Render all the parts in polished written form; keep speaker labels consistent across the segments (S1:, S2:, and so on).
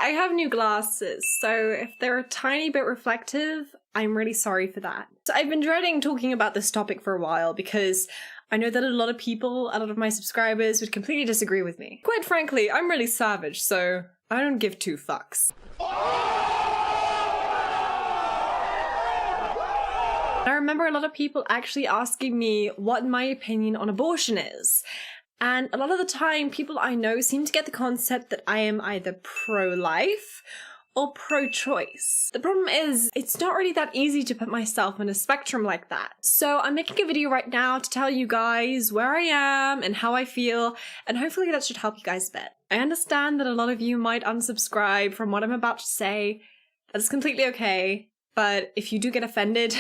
S1: I have new glasses, so if they're a tiny bit reflective, I'm really sorry for that. So I've been dreading talking about this topic for a while because I know that a lot of people, a lot of my subscribers would completely disagree with me. Quite frankly, I'm really savage, so I don't give two fucks. I remember a lot of people actually asking me what my opinion on abortion is. And a lot of the time, people I know seem to get the concept that I am either pro-life or pro-choice. The problem is, it's not really that easy to put myself on a spectrum like that. So I'm making a video right now to tell you guys where I am and how I feel, and hopefully that should help you guys a bit. I understand that a lot of you might unsubscribe from what I'm about to say. That's completely okay, but if you do get offended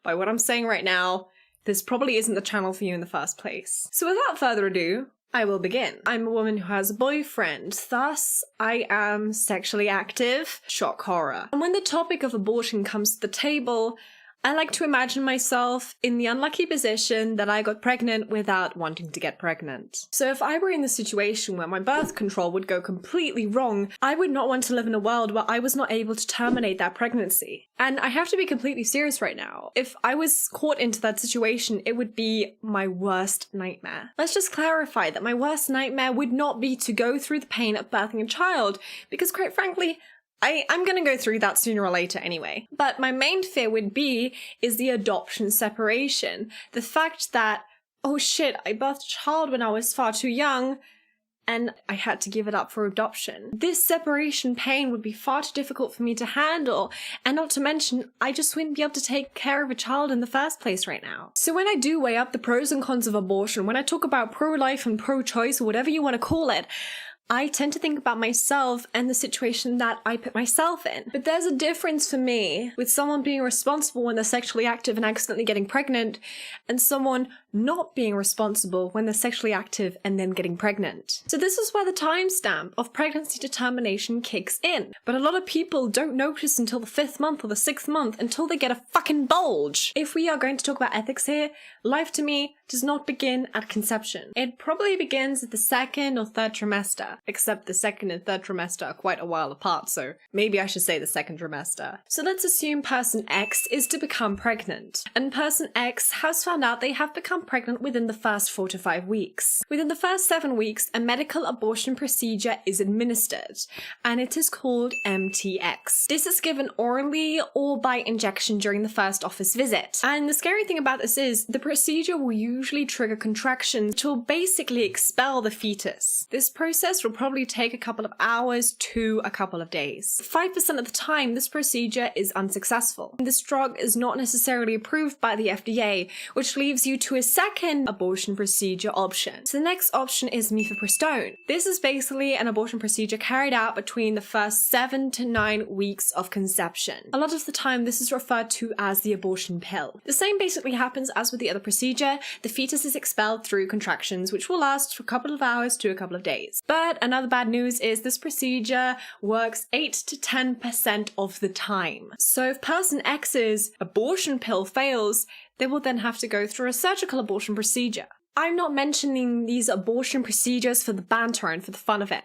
S1: by what I'm saying right now, this probably isn't the channel for you in the first place. So without further ado, I will begin. I'm a woman who has a boyfriend, thus I am sexually active. Shock horror. And when the topic of abortion comes to the table, I like to imagine myself in the unlucky position that I got pregnant without wanting to get pregnant. So if I were in the situation where my birth control would go completely wrong, I would not want to live in a world where I was not able to terminate that pregnancy. And I have to be completely serious right now. If I was caught into that situation, it would be my worst nightmare. Let's just clarify that my worst nightmare would not be to go through the pain of birthing a child, because quite frankly, I'm gonna go through that sooner or later anyway. But my main fear is the adoption separation. The fact that, oh shit, I birthed a child when I was far too young, and I had to give it up for adoption. This separation pain would be far too difficult for me to handle, and not to mention, I just wouldn't be able to take care of a child in the first place right now. So when I do weigh up the pros and cons of abortion, when I talk about pro-life and pro-choice, or whatever you want to call it, I tend to think about myself and the situation that I put myself in. But there's a difference for me with someone being responsible when they're sexually active and accidentally getting pregnant, and someone not being responsible when they're sexually active and then getting pregnant. So this is where the timestamp of pregnancy determination kicks in. But a lot of people don't notice until the 5th month or the 6th month, until they get a fucking bulge. If we are going to talk about ethics here, life to me does not begin at conception. It probably begins at the 2nd or 3rd trimester. Except the 2nd and 3rd trimester are quite a while apart, so maybe I should say the 2nd trimester. So let's assume person X is to become pregnant, and person X has found out they have become pregnant within the first 4 to 5 weeks. Within the first 7 weeks, a medical abortion procedure is administered, and it is called MTX. This is given orally or by injection during the first office visit. And the scary thing about this is, the procedure will usually trigger contractions, which will basically expel the fetus. This process will probably take a couple of hours to a couple of days. 5% of the time, this procedure is unsuccessful. This drug is not necessarily approved by the FDA, which leaves you to a second abortion procedure option. So the next option is mifepristone. This is basically an abortion procedure carried out between the first 7 to 9 weeks of conception. A lot of the time, this is referred to as the abortion pill. The same basically happens as with the other procedure. The fetus is expelled through contractions, which will last for a couple of hours to a couple of days. But another bad news is this procedure works 8 to 10% of the time. So if person X's abortion pill fails, they will then have to go through a surgical abortion procedure. I'm not mentioning these abortion procedures for the banter and for the fun of it.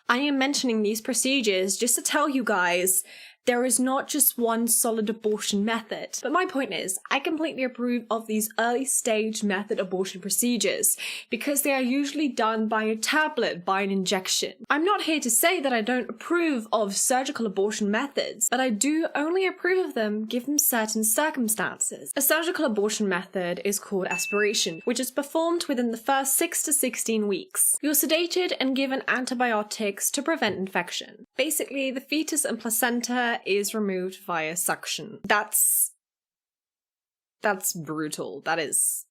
S1: I am mentioning these procedures just to tell you guys there is not just one solid abortion method. But my point is, I completely approve of these early stage method abortion procedures because they are usually done by a tablet, by an injection. I'm not here to say that I don't approve of surgical abortion methods, but I do only approve of them given certain circumstances. A surgical abortion method is called aspiration, which is performed within the first 6 to 16 weeks. You're sedated and given antibiotics to prevent infection. Basically, the fetus and placenta is removed via suction. That's brutal. That is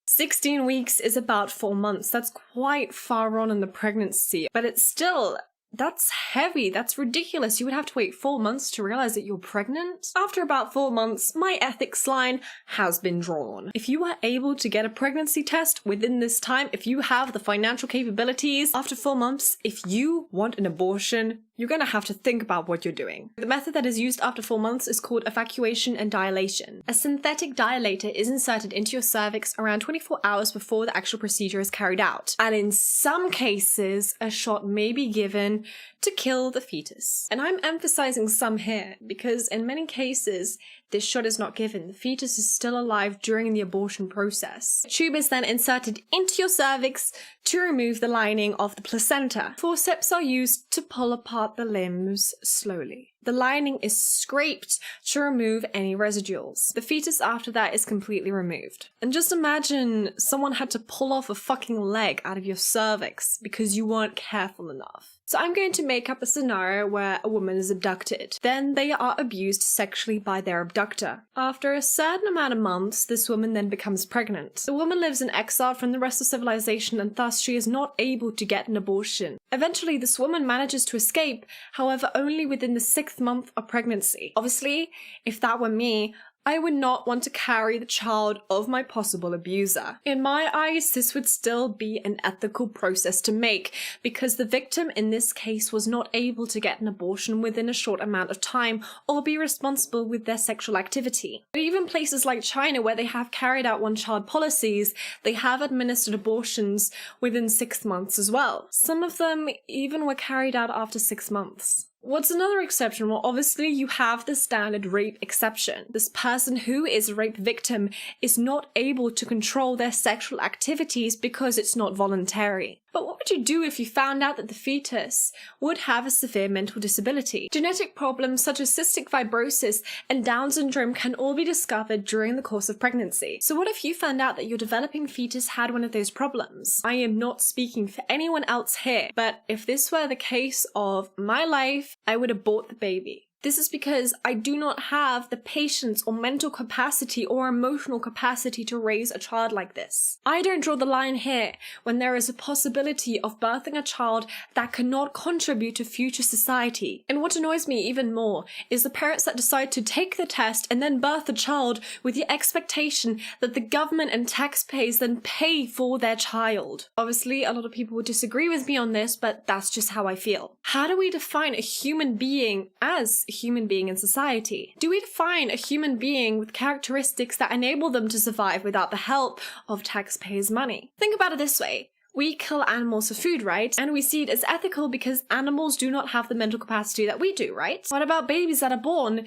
S1: 16 weeks is about 4 months. That's quite far on in the pregnancy, but it's still, that's heavy. That's ridiculous. You would have to wait 4 months to realize that you're pregnant. After about 4 months, my ethics line has been drawn. If you are able to get a pregnancy test within this time, if you have the financial capabilities, after 4 months, if you want an abortion, you're gonna have to think about what you're doing. The method that is used after 4 months is called evacuation and dilation. A synthetic dilator is inserted into your cervix around 24 hours before the actual procedure is carried out. And in some cases, a shot may be given to kill the fetus. And I'm emphasizing some here because in many cases, this shot is not given. The fetus is still alive during the abortion process. The tube is then inserted into your cervix to remove the lining of the placenta. Forceps are used to pull apart the limbs slowly. The lining is scraped to remove any residuals. The fetus after that is completely removed. And just imagine someone had to pull off a fucking leg out of your cervix because you weren't careful enough. So I'm going to make up a scenario where a woman is abducted. Then they are abused sexually by their abductor. After a certain amount of months, this woman then becomes pregnant. The woman lives in exile from the rest of civilization and thus she is not able to get an abortion. Eventually, this woman manages to escape, however only within the 6th month of pregnancy. Obviously, if that were me, I would not want to carry the child of my possible abuser. In my eyes, this would still be an ethical process to make because the victim in this case was not able to get an abortion within a short amount of time or be responsible with their sexual activity. But even places like China, where they have carried out one-child policies, they have administered abortions within 6 months as well. Some of them even were carried out after 6 months. What's another exception? Well, obviously you have the standard rape exception. This person who is a rape victim is not able to control their sexual activities because it's not voluntary. But what would you do if you found out that the fetus would have a severe mental disability? Genetic problems such as cystic fibrosis and Down syndrome can all be discovered during the course of pregnancy. So what if you found out that your developing fetus had one of those problems? I am not speaking for anyone else here, but if this were the case of my life, I would abort the baby. This is because I do not have the patience or mental capacity or emotional capacity to raise a child like this. I don't draw the line here when there is a possibility of birthing a child that cannot contribute to future society. And what annoys me even more is the parents that decide to take the test and then birth a child with the expectation that the government and taxpayers then pay for their child. Obviously, a lot of people would disagree with me on this, but that's just how I feel. How do we define a human being as a human being in society? Do we define a human being with characteristics that enable them to survive without the help of taxpayers' money? Think about it this way. We kill animals for food, right? And we see it as ethical because animals do not have the mental capacity that we do, right? What about babies that are born?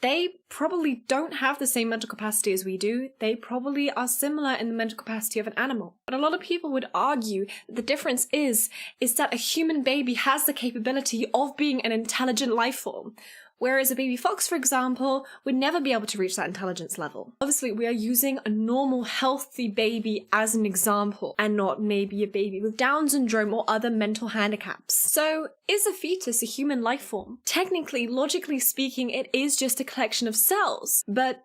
S1: They probably don't have the same mental capacity as we do. They probably are similar in the mental capacity of an animal. But a lot of people would argue that the difference is that a human baby has the capability of being an intelligent life form. Whereas a baby fox, for example, would never be able to reach that intelligence level. Obviously, we are using a normal, healthy baby as an example, and not maybe a baby with Down syndrome or other mental handicaps. So, is a fetus a human life form? Technically, logically speaking, it is just a collection of cells, but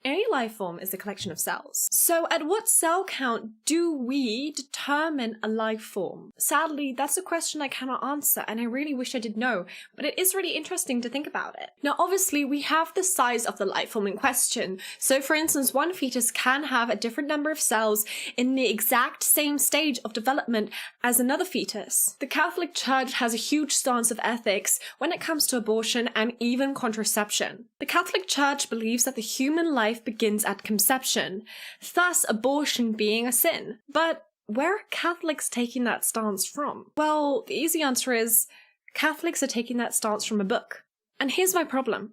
S1: any life form is a collection of cells. So at what cell count do we determine a life form? Sadly, that's a question I cannot answer, and I really wish I did know, but it is really interesting to think about it. Now, obviously, we have the size of the life form in question. So for instance, one fetus can have a different number of cells in the exact same stage of development as another fetus. The Catholic Church has a huge stance of ethics when it comes to abortion and even contraception. The Catholic Church believes that the human life begins at conception, thus abortion being a sin. But where are Catholics taking that stance from? Well, the easy answer is Catholics are taking that stance from a book. And here's my problem.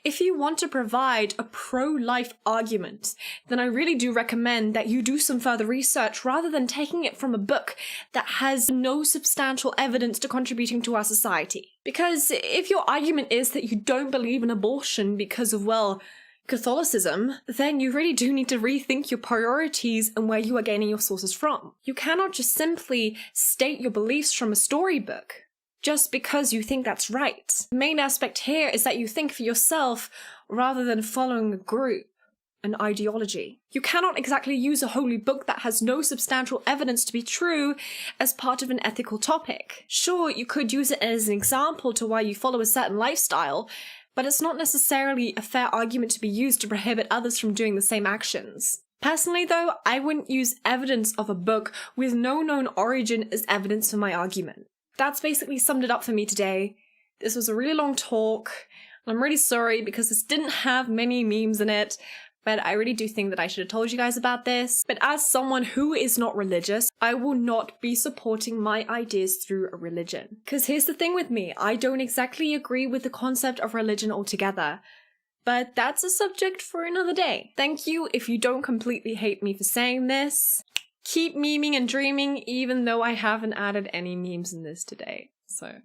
S1: If you want to provide a pro-life argument, then I really do recommend that you do some further research rather than taking it from a book that has no substantial evidence to contributing to our society. Because if your argument is that you don't believe in abortion because of, well, Catholicism, then you really do need to rethink your priorities and where you are gaining your sources from. You cannot just simply state your beliefs from a storybook just because you think that's right. The main aspect here is that you think for yourself rather than following a group, an ideology. You cannot exactly use a holy book that has no substantial evidence to be true as part of an ethical topic. Sure, you could use it as an example to why you follow a certain lifestyle, but it's not necessarily a fair argument to be used to prohibit others from doing the same actions. Personally though, I wouldn't use evidence of a book with no known origin as evidence for my argument. that's basically summed it up for me today. This was a really long talk. I'm really sorry because this didn't have many memes in it, but I really do think that I should have told you guys about this. But as someone who is not religious, I will not be supporting my ideas through a religion. Because here's the thing with me, I don't exactly agree with the concept of religion altogether. But that's a subject for another day. Thank you if you don't completely hate me for saying this. Keep memeing and dreaming, even though I haven't added any memes in this today. So